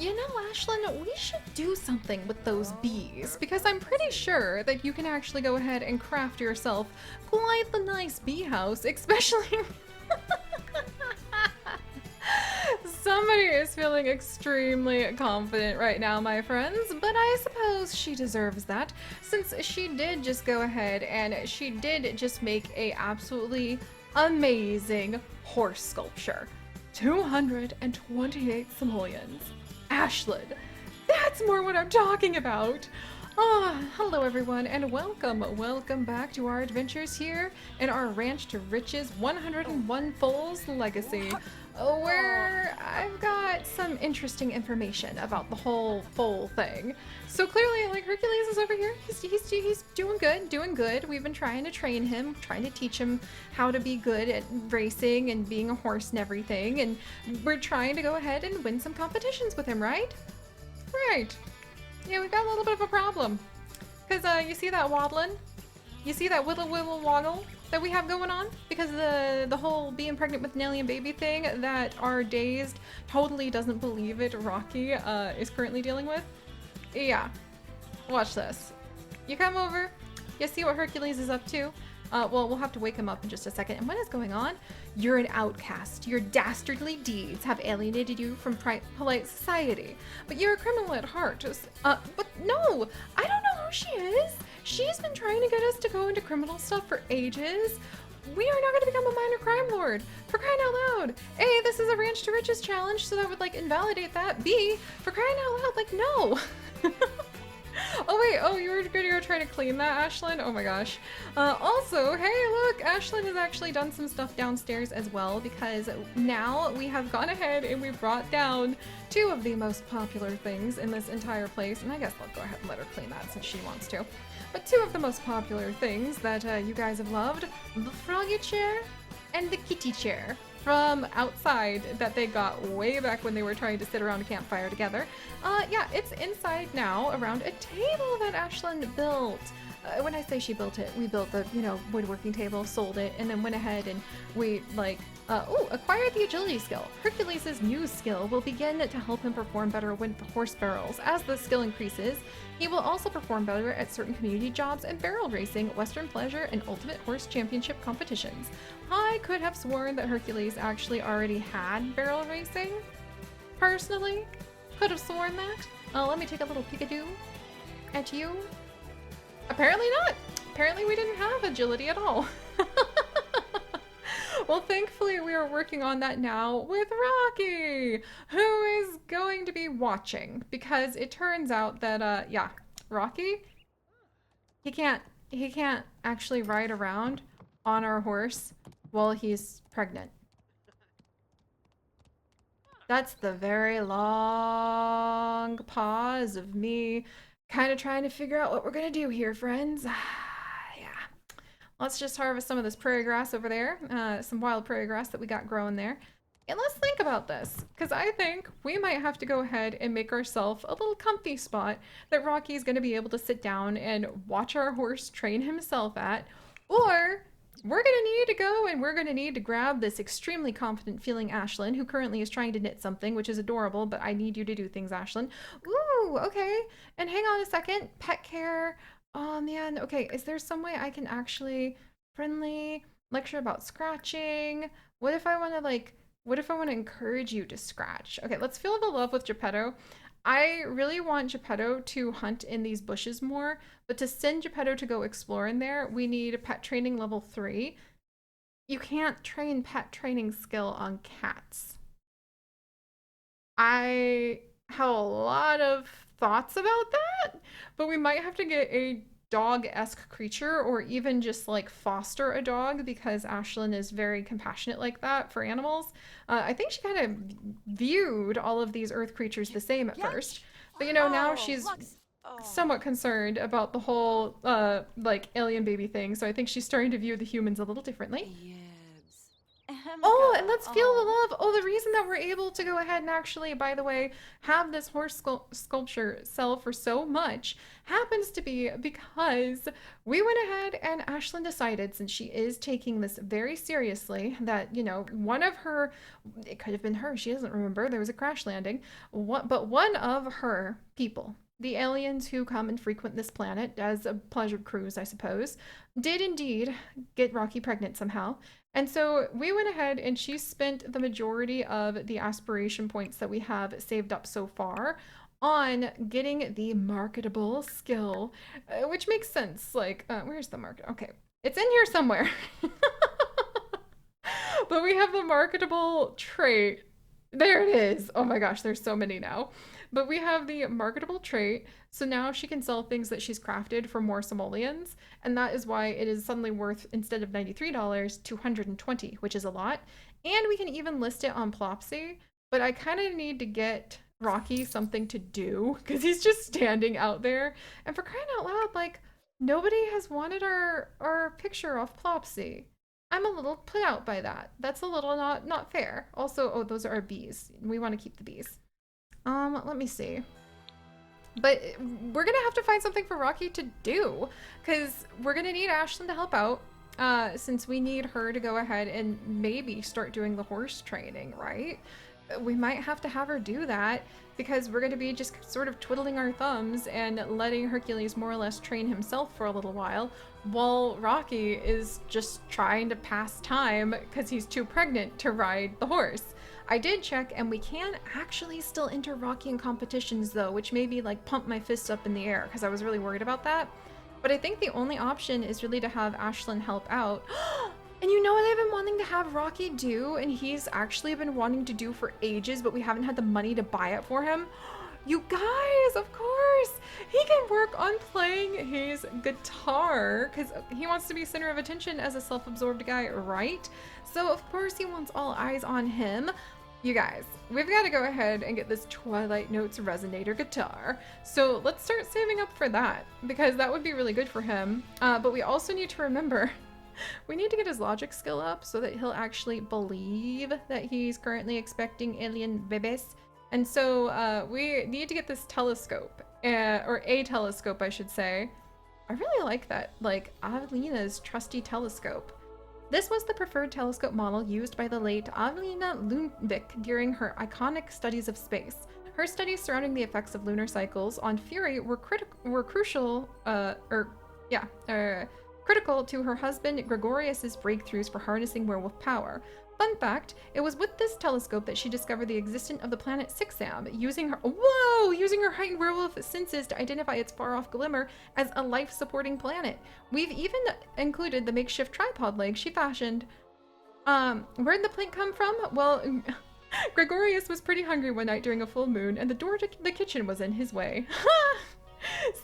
You know, Ashlyn, we should do something with those bees because I'm pretty sure that you can actually go ahead and craft yourself quite the nice bee house, especially. Somebody is feeling extremely confident right now, my friends, but I suppose she deserves that since she did just go ahead and she did just make a absolutely amazing horse sculpture. 228 simoleons. Ashlyn, that's more what I'm talking about. Hello everyone and welcome back to our adventures here in our Ranch to Riches 101 Foals Legacy, where I've got some interesting information about the whole foal thing. So clearly, like, Hercules is over here, he's doing good. We've been trying to train him, trying to teach him how to be good at racing and being a horse and everything, and we're trying to go ahead and win some competitions with him, right? Right. Yeah, we've got a little bit of a problem. Because, you see that waddling? You see that wiggle woggle that we have going on? Because the whole being pregnant with an alien baby thing that our dazed, totally doesn't believe it Rocky is currently dealing with? Yeah. Watch this. You come over, you see what Hercules is up to. Well, we'll have to wake him up in just a second. And what is going on? You're an outcast. Your dastardly deeds have alienated you from polite society. But you're a criminal at heart. But no! I don't know who she is. She's been trying to get us to go into criminal stuff for ages. We are not going to become a minor crime lord. For crying out loud. A, this is a Ranch to Riches challenge, so that would, like, invalidate that. B, for crying out loud, like, no! Oh wait, oh, you were gonna go try to clean that, Ashlyn? Oh my gosh. Also, hey look, Ashlyn has actually done some stuff downstairs as well, because now we have gone ahead and we brought down two of the most popular things in this entire place, and I guess I'll go ahead and let her clean that since she wants to. But two of the most popular things that you guys have loved, the froggy chair and the kitty chair from outside that they got way back when they were trying to sit around a campfire together. Yeah, it's inside now around a table that Ashlyn built. When I say she built it, we built the, woodworking table, sold it, and then went ahead and we, acquired the agility skill. Hercules' new skill will begin to help him perform better with horse barrels. As the skill increases, he will also perform better at certain community jobs and barrel racing, Western pleasure, and ultimate horse championship competitions. I could have sworn that Hercules actually already had barrel racing. Personally, could have sworn that. Let me take a little peekaboo at you. Apparently not. Apparently we didn't have agility at all. Well, thankfully we are working on that now with Rocky, who is going to be watching, because it turns out that, yeah, Rocky, he can't actually ride around on our horse while he's pregnant. That's the very long pause of me kind of trying to figure out what we're gonna do here, friends. Yeah. Let's just harvest some of this prairie grass over there, some wild prairie grass that we got growing there. And let's think about this, because I think we might have to go ahead and make ourselves a little comfy spot that Rocky's going to be able to sit down and watch our horse train himself at, or we're going to need to go and we're going to need to grab this extremely confident feeling Ashlyn, who currently is trying to knit something, which is adorable, but I need you to do things, Ashlyn. Ooh, okay. And hang on a second. Pet care. Oh, man. Okay, is there some way I can actually friendly lecture about scratching? What if I want to encourage you to scratch? Okay, let's feel the love with Geppetto. I really want Geppetto to hunt in these bushes more, but to send Geppetto to go explore in there, we need pet training level 3. You can't train pet training skill on cats. I have a lot of thoughts about that, but we might have to get a dog-esque creature, or even just like foster a dog, because Ashlyn is very compassionate like that for animals. I think she kind of viewed all of these earth creatures the same at first, but now she's somewhat concerned about the whole like alien baby thing, so I think she's starting to view the humans a little differently. Oh, and let's feel the love. Oh, the reason that we're able to go ahead and actually, by the way, have this horse sculpture sell for so much happens to be because we went ahead and Ashlyn decided, since she is taking this very seriously, that, you know, one of her, it could have been her, she doesn't remember, there was a crash landing, but one of her people, the aliens who come and frequent this planet as a pleasure cruise, I suppose, did indeed get Rocky pregnant somehow. And so we went ahead and she spent the majority of the aspiration points that we have saved up so far on getting the marketable skill, which makes sense. Like, where's the market? Okay, it's in here somewhere. But we have the marketable trait. There it is. Oh my gosh, there's so many now. But we have the marketable trait, so now she can sell things that she's crafted for more simoleons, and that is why it is suddenly worth, instead of $93, $220, which is a lot. And we can even list it on Plopsy, but I kind of need to get Rocky something to do, because he's just standing out there. And for crying out loud, like, nobody has wanted our picture off Plopsy. I'm a little put out by that. That's a little not fair. Also, oh, those are our bees. We want to keep the bees. Let me see. But we're gonna have to find something for Rocky to do, because we're gonna need Ashlyn to help out, since we need her to go ahead and maybe start doing the horse training, right? We might have to have her do that, because we're gonna be just sort of twiddling our thumbs and letting Hercules more or less train himself for a little while Rocky is just trying to pass time because he's too pregnant to ride the horse. I did check, and we can actually still enter Rocky in competitions though, which made me like pump my fists up in the air because I was really worried about that. But I think the only option is really to have Ashlyn help out. And you know what I've been wanting to have Rocky do, and he's actually been wanting to do for ages, but we haven't had the money to buy it for him? You guys, of course! He can work on playing his guitar, because he wants to be center of attention as a self-absorbed guy, right? So of course he wants all eyes on him. You guys, we've got to go ahead and get this Twilight Notes resonator guitar. So let's start saving up for that, because that would be really good for him. But we also need to remember, we need to get his logic skill up so that he'll actually believe that he's currently expecting alien babies. And so we need to get this telescope, or a telescope, I should say. I really like that, like Avelina's trusty telescope. This was the preferred telescope model used by the late Avelina Lundvik during her iconic studies of space. Her studies surrounding the effects of lunar cycles on Fury were critical to her husband Gregorius's breakthroughs for harnessing werewolf power. Fun fact, it was with this telescope that she discovered the existence of the planet Sixam, using her heightened werewolf senses to identify its far-off glimmer as a life-supporting planet. We've even included the makeshift tripod leg she fashioned. Where'd the plink come from? Well, Gregorius was pretty hungry one night during a full moon, and the door to the kitchen was in his way.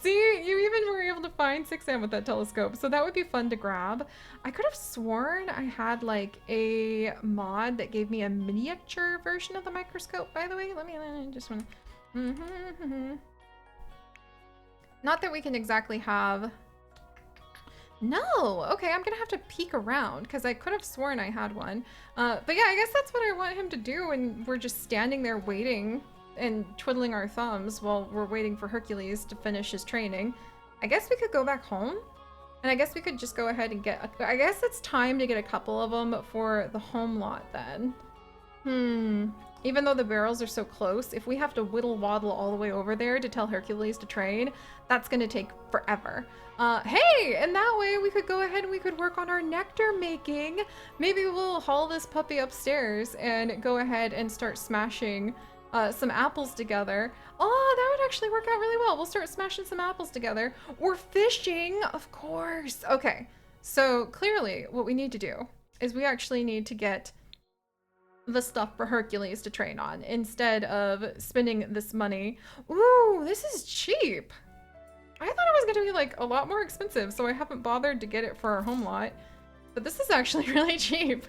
See, you even were able to find Sixam with that telescope, so that would be fun to grab. I could have sworn I had like a mod that gave me a miniature version of the microscope, by the way. Let me just want to... Not that we can exactly have... No! Okay, I'm gonna have to peek around, because I could have sworn I had one. But yeah, I guess that's what I want him to do when we're just standing there waiting and twiddling our thumbs while we're waiting for Hercules to finish his training. I guess we could go back home, and I guess we could just go ahead and get I guess it's time to get a couple of them for the home lot then. Even though the barrels are so close, if we have to whittle waddle all the way over there to tell Hercules to train, that's gonna take forever. Hey, and that way we could go ahead and we could work on our nectar making. Maybe we'll haul this puppy upstairs and go ahead and start smashing some apples together. Oh, that would actually work out really well. We'll start smashing some apples together. Or fishing, of course. Okay, so clearly what we need to do is we actually need to get the stuff for Hercules to train on instead of spending this money. Ooh, this is cheap. I thought it was gonna be like a lot more expensive, so I haven't bothered to get it for our home lot. But this is actually really cheap.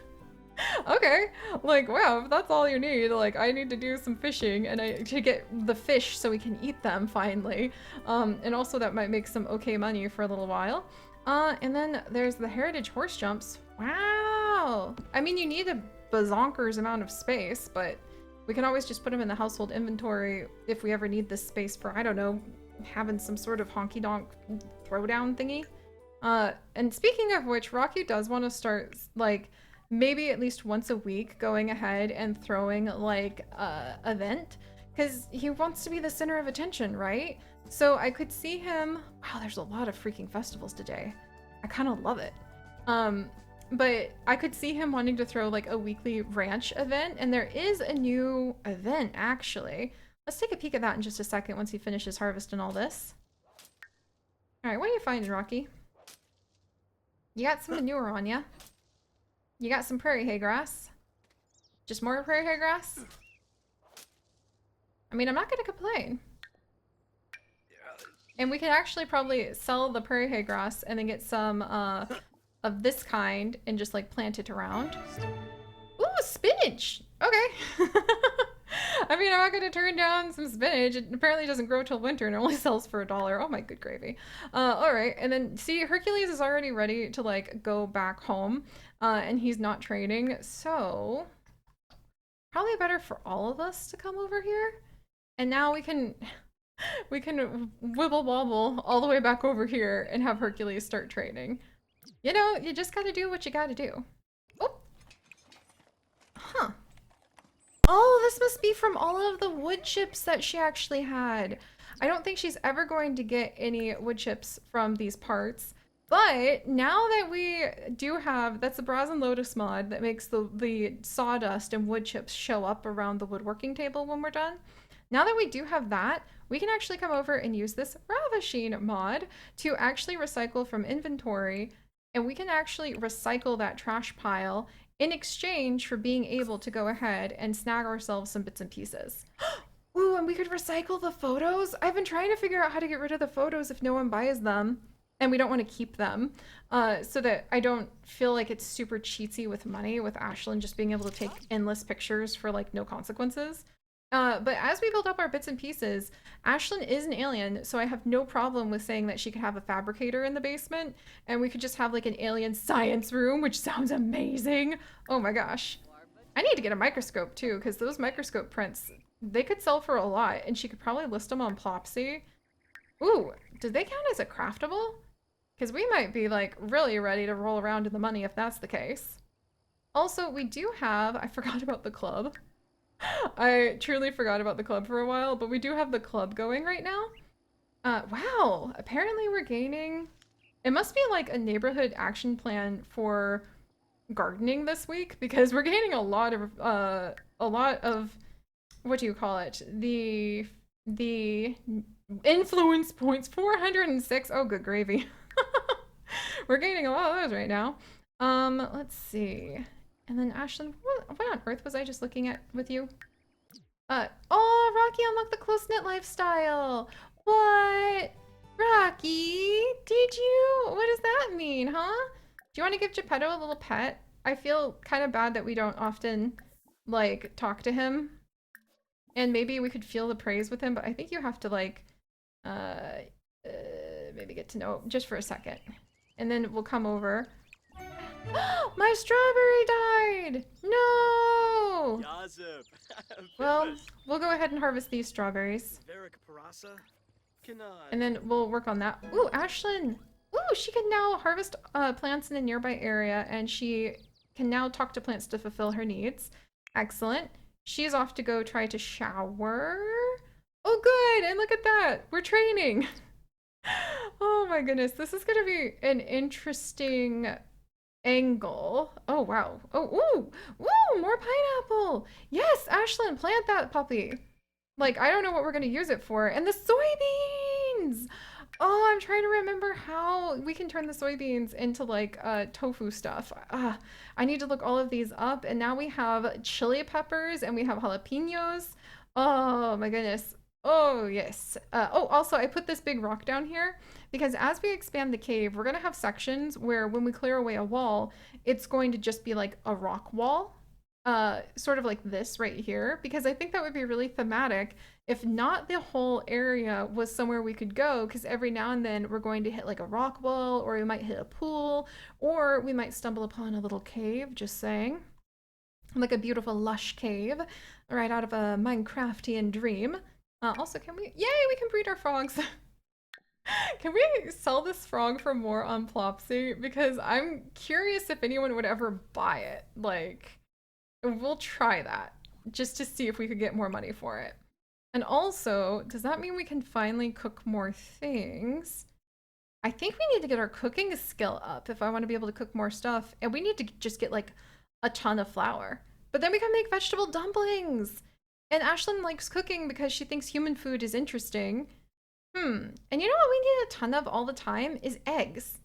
Okay, like, wow, if that's all you need, like, I need to do some fishing and to get the fish so we can eat them finally. And also that might make some okay money for a little while. And then there's the heritage horse jumps. Wow. I mean, you need a bazonkers amount of space, but we can always just put them in the household inventory if we ever need this space for, I don't know, having some sort of honky-donk throwdown thingy. And speaking of which, Rocky does want to start, like, maybe at least once a week going ahead and throwing, like, event, because he wants to be the center of attention, right? So I could see him... Wow, there's a lot of freaking festivals today. I kind of love it. But I could see him wanting to throw, like, a weekly ranch event, and there is a new event, actually. Let's take a peek at that in just a second once he finishes harvesting all this. Alright, what are you finding, Rocky? You got some manure on ya. You got some prairie hay grass. Just more prairie hay grass? I mean, I'm not gonna complain. And we could actually probably sell the prairie hay grass and then get some of this kind and just like plant it around. Ooh, spinach! Okay. I mean, I'm not gonna turn down some spinach. It apparently doesn't grow till winter and it only sells for $1. Oh my good gravy. Alright, and then see, Hercules is already ready to like go back home. And he's not training, so probably better for all of us to come over here. And now we can wibble wobble all the way back over here and have Hercules start training. You know, you just gotta do what you gotta do. Oh! Huh. Oh, this must be from all of the wood chips that she actually had. I don't think she's ever going to get any wood chips from these parts. But now that we do have, that's the Brazen Lotus mod that makes the sawdust and wood chips show up around the woodworking table when we're done. Now that we do have that, we can actually come over and use this Ravishing mod to actually recycle from inventory, and we can actually recycle that trash pile in exchange for being able to go ahead and snag ourselves some bits and pieces. Ooh, and we could recycle the photos? I've been trying to figure out how to get rid of the photos if no one buys them, and we don't want to keep them, so that I don't feel like it's super cheatsy with money with Ashlyn just being able to take endless pictures for like no consequences. But as we build up our bits and pieces, Ashlyn is an alien, so I have no problem with saying that she could have a fabricator in the basement, and we could just have like an alien science room, which sounds amazing. Oh my gosh. I need to get a microscope too, because those microscope prints, they could sell for a lot, and she could probably list them on Plopsy. Ooh, do they count as a craftable? Because we might be like really ready to roll around in the money if that's the case. Also, we do have, I forgot about the club. I truly forgot about the club for a while, but we do have the club going right now. Wow, apparently we're gaining... It must be like a neighborhood action plan for gardening this week, because we're gaining a lot of, what do you call it? The influence points, 406. Oh, good gravy. We're gaining a lot of those right now. Let's see. And then Ashlyn, what on earth was I just looking at with you? Oh, Rocky unlocked the close-knit lifestyle. What? Rocky, did you? What does that mean, huh? Do you want to give Geppetto a little pet? I feel kind of bad that we don't often, like, talk to him. And maybe we could feel the praise with him, but I think you have to, like, maybe get to know just for a second. And then we'll come over. My strawberry died! No! Well, we'll go ahead and harvest these strawberries. And then we'll work on that. Ooh, Ashlyn! Ooh, she can now harvest plants in a nearby area, and she can now talk to plants to fulfill her needs. Excellent. She's off to go try to shower. Oh, good! And look at that! We're training! Oh my goodness, this is gonna be an interesting angle. Oh wow. Oh, ooh, more pineapple. Yes, Ashlyn, plant that puppy. Like, I don't know what we're gonna use it for. And the soybeans. Oh, I'm trying to remember how we can turn the soybeans into like tofu stuff. I need to look all of these up. And now we have chili peppers and we have jalapenos. Oh my goodness. Oh yes. Oh, also I put this big rock down here because as we expand the cave, we're gonna have sections where when we clear away a wall, it's going to just be like a rock wall. Sort of like this right here, because I think that would be really thematic if not the whole area was somewhere we could go, because every now and then we're going to hit like a rock wall, or we might hit a pool, or we might stumble upon a little cave, just saying. like a beautiful lush cave right out of a Minecraftian dream. Also, can we, yay, we can breed our frogs. Can we sell this frog for more on Plopsy? Because I'm curious if anyone would ever buy it. Like, we'll try that just to see if we could get more money for it. And also, does that mean we can finally cook more things? I think we need to get our cooking skill up if I want to be able to cook more stuff. And we need to just get like a ton of flour. But then we can make vegetable dumplings. And Ashlyn likes cooking because she thinks human food is interesting. And you know what we need a ton of all the time is eggs.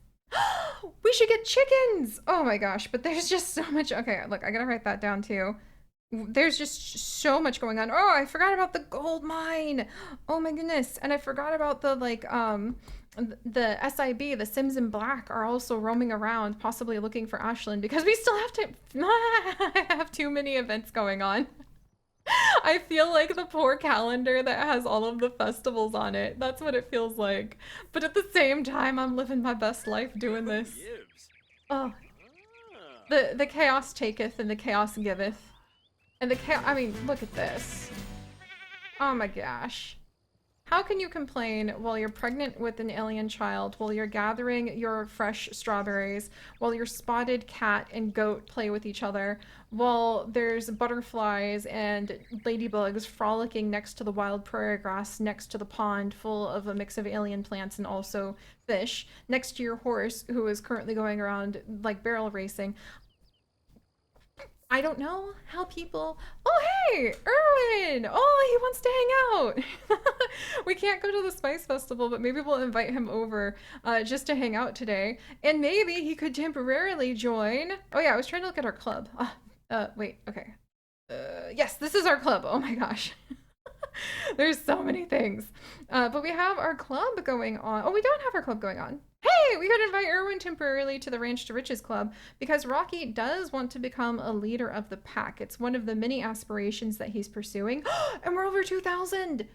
We should get chickens. Oh my gosh, but there's just so much. Okay, look, I gotta write that down too. There's just so much going on. Oh, I forgot about the gold mine. Oh my goodness. And I forgot about the the SIB, the Sims in Black are also roaming around, possibly looking for Ashlyn because we still have to have too many events going on. I feel like the poor calendar that has all of the festivals on it. That's what it feels like. But at the same time, I'm living my best life doing this. Oh, the chaos taketh and the chaos giveth. And the chaos, I mean, look at this. Oh my gosh. How can you complain while you're pregnant with an alien child, while you're gathering your fresh strawberries, while your spotted cat and goat play with each other, while there's butterflies and ladybugs frolicking next to the wild prairie grass, next to the pond full of a mix of alien plants and also fish, next to your horse who is currently going around like barrel racing? I don't know how people. Oh, hey, Erwin! Oh, he wants to hang out. We can't go to the Spice Festival, but maybe we'll invite him over just to hang out today. And maybe he could temporarily join. Oh, yeah, I was trying to look at our club. Wait, okay. Yes, this is our club. Oh my gosh. There's so many things. But we have our club going on. Oh, we don't have our club going on. Hey, we could invite Erwin temporarily to the Ranch to Riches Club because Rocky does want to become a leader of the pack. It's one of the many aspirations that he's pursuing. And we're over 2,000.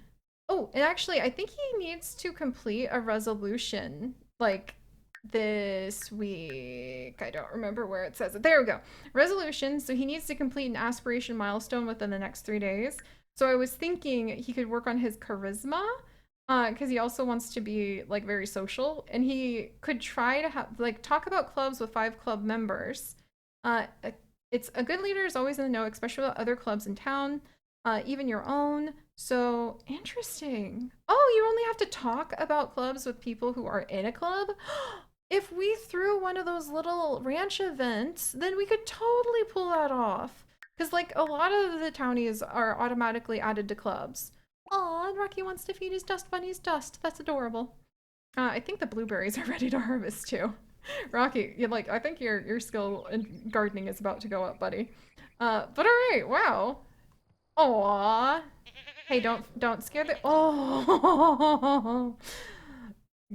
Oh, and actually, I think he needs to complete a resolution like this week. I don't remember where it says it. There we go. Resolution. So he needs to complete an aspiration milestone within the next 3 days. So I was thinking he could work on his charisma, because he also wants to be like very social, and he could try to have like talk about clubs with 5 club members. Uh, it's a good leader is always in the know, especially about other clubs in town, even your own. So interesting. Oh, you only have to talk about clubs with people who are in a club. If we threw one of those little ranch events, then we could totally pull that off. Because, like, a lot of the townies are automatically added to clubs. Aw, and Rocky wants to feed his dust bunnies dust. That's adorable. I think the blueberries are ready to harvest, too. Rocky, you like, I think your skill in gardening is about to go up, buddy. But alright, wow. Aw. Hey, don't scare the— Oh!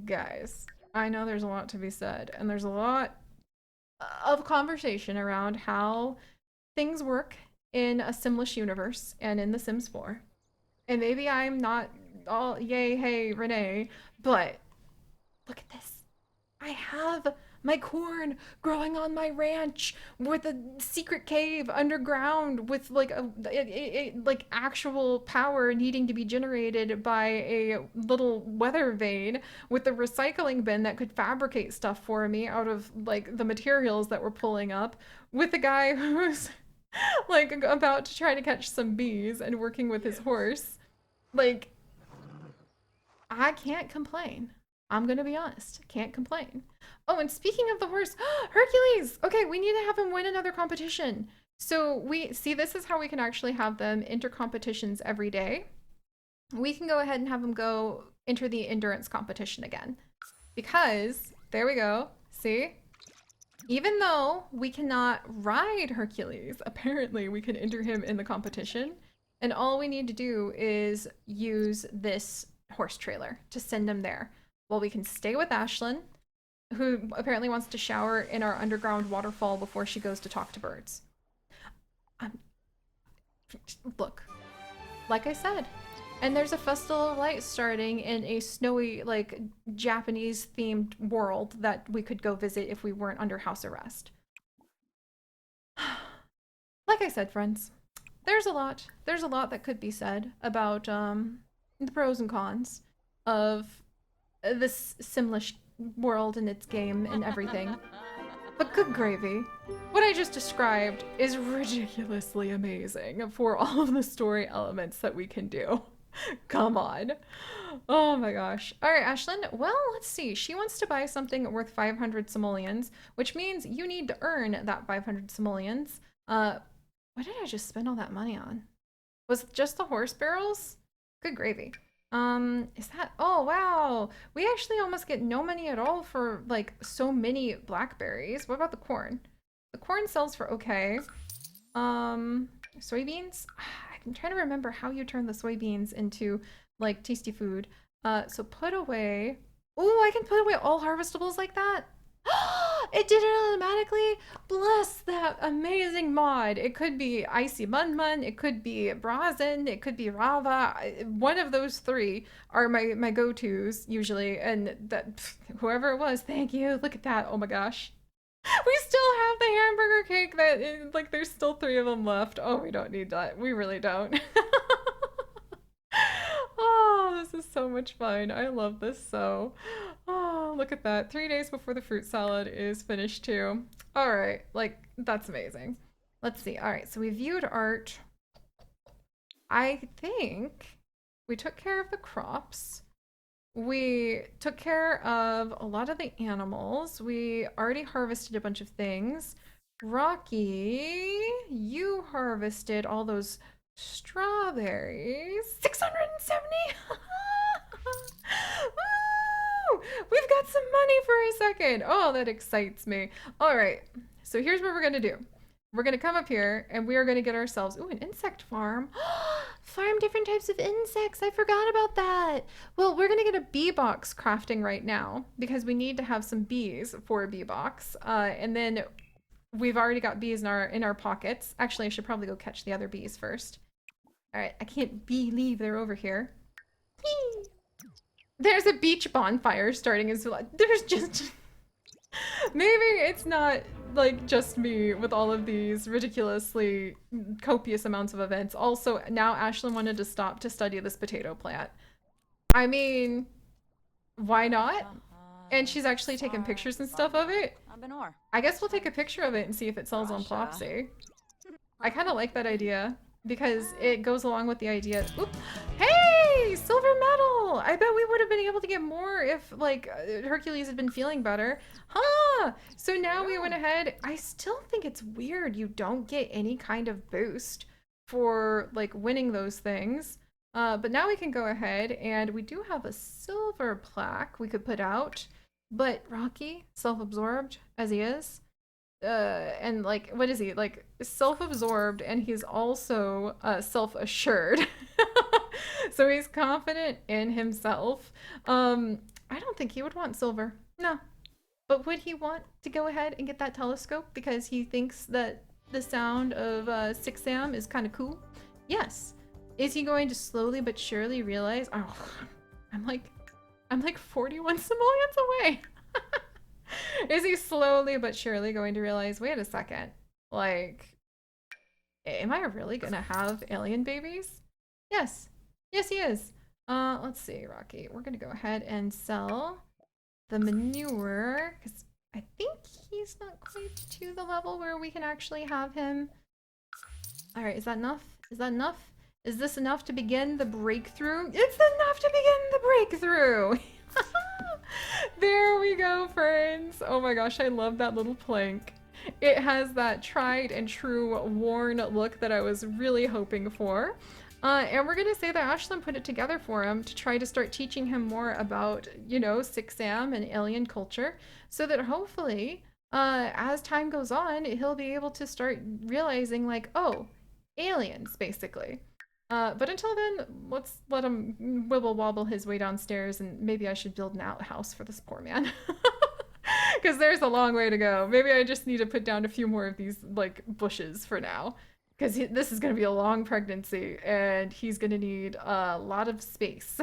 Guys, I know there's a lot to be said, and there's a lot of conversation around how things work in a Simlish universe and in The Sims 4. And maybe I'm not all yay, hey, Renee, but look at this. I have my corn growing on my ranch with a secret cave underground with like like actual power needing to be generated by a little weather vane with a recycling bin that could fabricate stuff for me out of like the materials that we're pulling up with a guy who's like about to try to catch some bees and working with his horse. Like, I can't complain. I'm gonna be honest. Can't complain. Oh, and speaking of the horse, Hercules! Okay, we need to have him win another competition. So we see this is how we can actually have them enter competitions every day. We can go ahead and have him go enter the endurance competition again. Because, there we go. See? Even though we cannot ride Hercules, apparently we can enter him in the competition. And all we need to do is use this horse trailer to send him there. Well, we can stay with Ashlyn, who apparently wants to shower in our underground waterfall before she goes to talk to birds. Um, Look, like I said, and there's a festival of lights starting in a snowy, like, Japanese-themed world that we could go visit if we weren't under house arrest. Like like I said, friends, there's a lot. There's a lot that could be said about the pros and cons of this Simlish world and its game and everything. But good gravy. What I just described is ridiculously amazing for all of the story elements that we can do. Come on. Oh my gosh. All right, Ashlyn. Well, let's see. She wants to buy something worth 500 simoleons, which means you need to earn that 500 simoleons. What did I just spend all that money on? Was it just the horse barrels? Good gravy. Is that, oh wow. We actually almost get no money at all for like so many blackberries. What about the corn? The corn sells for okay. Soybeans? I'm trying to remember how you turn the soybeans into like tasty food. So put away. Oh, I can put away all harvestables like that. It did it automatically. Bless that amazing mod. It could be Icy Munmun, it could be Brazen, it could be Rava. One of those three are my go-tos usually, and that whoever it was, thank you. Look at that. Oh my gosh. We still have the hamburger cake that like there's still 3 of them left. Oh, we don't need that. We really don't. Oh, this is so much fun. I love this so. Oh, look at that. 3 days before the fruit salad is finished too. All right, like that's amazing. Let's see. All right, so we viewed art. I think we took care of the crops. We took care of a lot of the animals. We already harvested a bunch of things. Rocky, you harvested all those strawberries. 670? Woo! We've got some money for a second. Oh, that excites me. All right, so here's what we're gonna do. We're gonna come up here and we are gonna get ourselves, ooh, an insect farm. Farm different types of insects. I forgot about that. Well, we're gonna get a bee box crafting right now because we need to have some bees for a bee box. And then we've already got bees in our pockets. Actually, I should probably go catch the other bees first. All right, I can't believe they're over here. Whee! There's a beach bonfire starting as well. There's just maybe it's not like just me with all of these ridiculously copious amounts of events. Also, now Ashlyn wanted to stop to study this potato plant. I mean, why not? And she's actually taken pictures and stuff of it. I guess we'll take a picture of it and see if it sells on Plopsy. I kind of like that idea because it goes along with the idea. Oop. Hey, silver medal! I bet we would have been able to get more if like Hercules had been feeling better. Huh! So now we went ahead. I still think it's weird you don't get any kind of boost for like winning those things. But now we can go ahead and we do have a silver plaque we could put out. But Rocky, self-absorbed as he is, and like what is he, like self-absorbed, and he's also self-assured. So he's confident in himself. I don't think he would want silver, no. But would he want to go ahead and get that telescope because he thinks that the sound of 6am is kind of cool? Yes. Is he going to slowly but surely realize, oh, I'm like 41 simoleons away. Is he slowly but surely going to realize, wait a second, like, am I really gonna have alien babies? Yes. Yes, he is. Let's see, Rocky. We're gonna go ahead and sell the manure, because I think he's not quite to the level where we can actually have him. All right, is that enough? Is that enough? Is this enough to begin the breakthrough? It's enough to begin the breakthrough! There we go, friends. Oh my gosh, I love that little plank. It has that tried and true worn look that I was really hoping for. And we're gonna say that Ashlyn put it together for him to try to start teaching him more about, you know, 6am and alien culture, so that hopefully, as time goes on, he'll be able to start realizing like, oh, aliens, basically. But until then, let's let him wibble wobble his way downstairs, and maybe I should build an outhouse for this poor man. Because there's a long way to go. Maybe I just need to put down a few more of these like bushes for now. Because this is going to be a long pregnancy, and he's going to need a lot of space.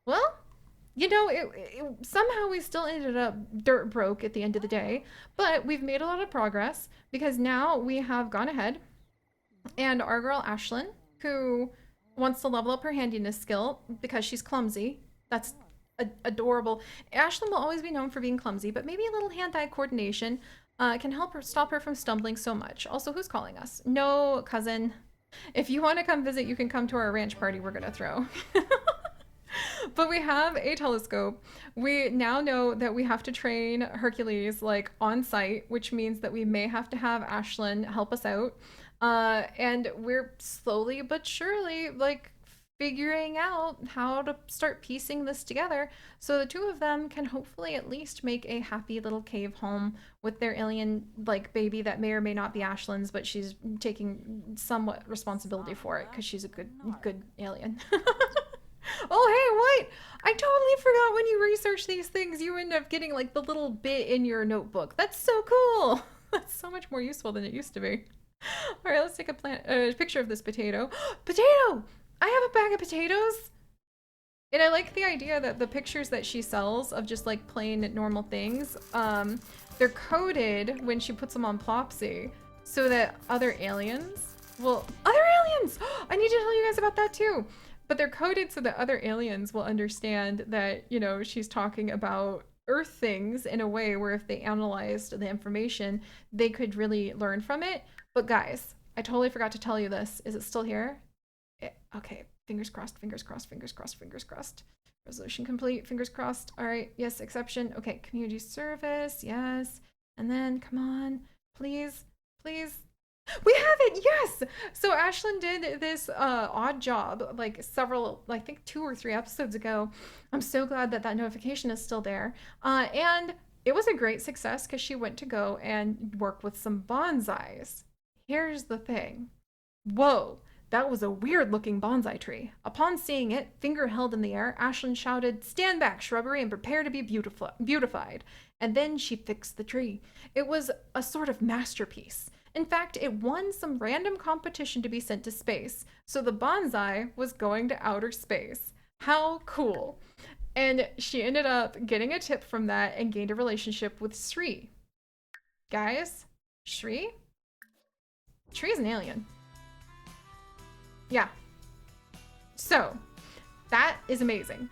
Well, you know, somehow we still ended up dirt broke at the end of the day, but we've made a lot of progress because now we have gone ahead And our girl Ashlyn, who wants to level up her handiness skill because she's clumsy. That's adorable. Ashlyn will always be known for being clumsy, but maybe a little hand-eye coordination can help her stop her from stumbling so much. Also, who's calling us? No, cousin. If you want to come visit, you can come to our ranch party we're gonna throw. But we have a telescope. We now know that we have to train Hercules like on site, which means that we may have to have Ashlyn help us out. And we're slowly but surely like figuring out how to start piecing this together so the two of them can hopefully at least make a happy little cave home with their alien like baby that may or may not be Ashlyn's, but she's taking somewhat responsibility for it because she's a good alien. Oh, hey, what? I totally forgot when you research these things, you end up getting like the little bit in your notebook. That's so cool. That's so much more useful than it used to be. All right, let's take a picture of this potato. Potato! I have a bag of potatoes. And I like the idea that the pictures that she sells of just like plain normal things, they're coded when she puts them on Plopsy so that other aliens will... Other aliens! I need to tell you guys about that too. But they're coded so that other aliens will understand that, you know, she's talking about Earth things in a way where if they analyzed the information, they could really learn from it. But guys, I totally forgot to tell you this. Is it still here? Okay, fingers crossed, fingers crossed, fingers crossed, fingers crossed. Resolution complete, fingers crossed. All right, yes, exception. Okay, community service, yes. And then, come on, please, please. We have it, yes! So Ashlyn did this odd job like several, I think 2 or 3 episodes ago. I'm so glad that that notification is still there. And it was a great success because she went to go and work with some bonsais. Here's the thing. Whoa, that was a weird looking bonsai tree. Upon seeing it, finger held in the air, Ashlyn shouted, "Stand back, shrubbery, and prepare to be beautified." And then she fixed the tree. It was a sort of masterpiece. In fact, it won some random competition to be sent to space. So the bonsai was going to outer space. How cool. And she ended up getting a tip from that and gained a relationship with Sri. Guys, Sri? Sri's an alien. Yeah. So, that is amazing.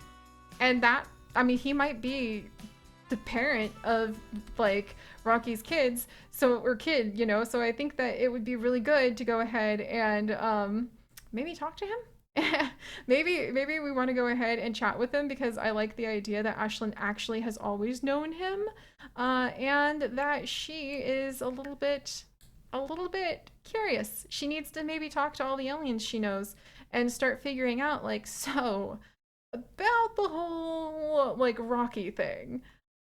And that, I mean, he might be the parent of like Rocky's kids, so or kid, you know. So I think that it would be really good to go ahead and maybe talk to him. maybe we want to go ahead and chat with him because I like the idea that Ashlyn actually has always known him, and that she is a little bit curious. She needs to maybe talk to all the aliens she knows and start figuring out like, so about the whole like Rocky thing.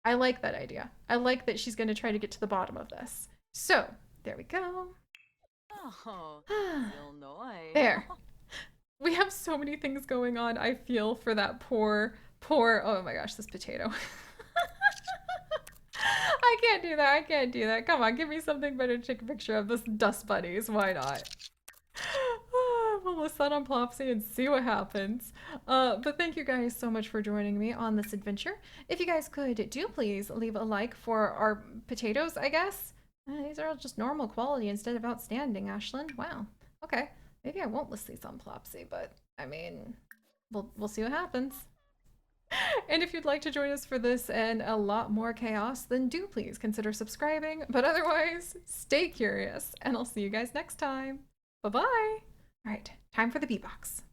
I like that idea. I like that she's going to try to get to the bottom of this. So, there we go. Oh, Illinois. There. We have so many things going on. I feel for that poor, oh my gosh, this potato. I can't do that. I can't do that. Come on, give me something better to take a picture of. This dust bunnies. Why not? We'll list that on Plopsy and see what happens. But thank you guys so much for joining me on this adventure. If you guys could, do please leave a like for our potatoes, I guess. These are all just normal quality instead of outstanding, Ashlyn. Wow. Okay. Maybe I won't list these on Plopsy, but I mean, we'll see what happens. And if you'd like to join us for this and a lot more chaos, then do please consider subscribing. But otherwise, stay curious, and I'll see you guys next time. Bye-bye. All right, time for the beatbox.